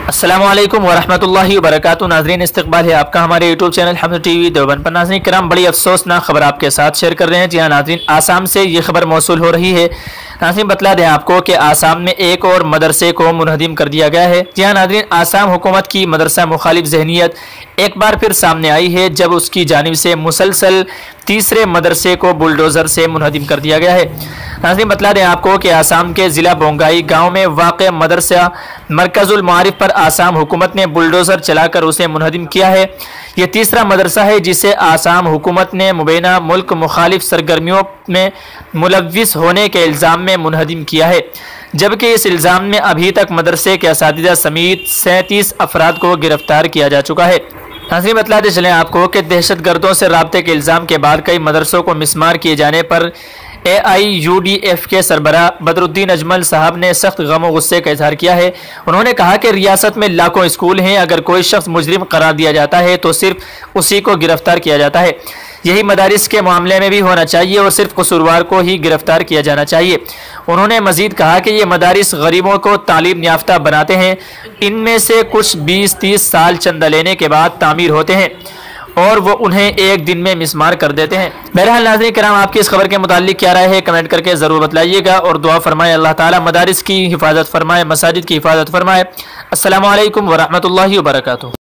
अस्सलामु अलैकुम वरहमतुल्लाहि वबरकातुहू। नाज़रीन, इस्तकबाल है आपका हमारे यूट्यूब चैनल हमज़ टीवी देवबंद पर। नाज़रीन किराम, बड़ी अफसोसनाक खबर आपके साथ शेयर कर रहे हैं। जी हाँ नाज़रीन, आसाम से ये खबर मौसूल हो रही है। नाज़रीन, बतला दें आपको कि आसाम में एक और मदरसे को मुनहदिम कर दिया गया है। जी हाँ नाज़रीन, आसाम हुकूमत की मदरसा मुखालिफ जहनीत एक बार फिर सामने आई है, जब उसकी जानिब से मुसलसल तीसरे मदरसे को बुलडोज़र से मुनहदिम कर दिया गया है। नाज़रीन, बतला दें आपको कि आसाम के ज़िला बोंगाई गाँव में वाक़ मदरसा मरकज़ुल मारिफ पर आसाम हुकूमत ने बुलडोज़र चलाकर उसे मुनहदिम किया है। यह तीसरा मदरसा है जिसे आसाम हुकूमत ने मुबैना मुल्क मुखालिफ सरगर्मियों में मुलव्विस होने के इल्ज़ाम में मुनहदिम किया है, जबकि इस इल्ज़ाम में अभी तक मदरसे के असातिज़ा समेत 37 अफराद को गिरफ्तार किया जा चुका है। नाज़रीन, बतलाते चलें आपको कि दहशत गर्दों से राब्ते के इल्ज़ाम के बाद कई मदरसों को मिसमार किए जाने पर AIUDF के सरबराह बदरुद्दीन अजमल साहब ने सख्त गम और गुस्से का इजहार किया है। उन्होंने कहा कि रियासत में लाखों स्कूल हैं, अगर कोई शख्स मुजरिम करार दिया जाता है तो सिर्फ उसी को गिरफ्तार किया जाता है। यही मदारिस के मामले में भी होना चाहिए और सिर्फ कसूरवार को ही गिरफ्तार किया जाना चाहिए। उन्होंने मजीद कहा कि ये मदारिस गरीबों को तालीम याफ्ता बनाते हैं। इनमें से कुछ 20-30 साल चंदा लेने के बाद तामीर होते हैं और वो उन्हें एक दिन में मिसमार कर देते हैं। बहरहाल नाज़रीन किराम, आपकी इस खबर के मुतालिक क्या राय है कमेंट करके ज़रूर बतलाइएगा और दुआ फरमाए अल्लाह ताला मदारिस की हिफाजत फरमाए, मसाजिद की हिफाजत फरमाए। अस्सलामु अलैकुम वरहमतुल्लाहि वबरकातुहू।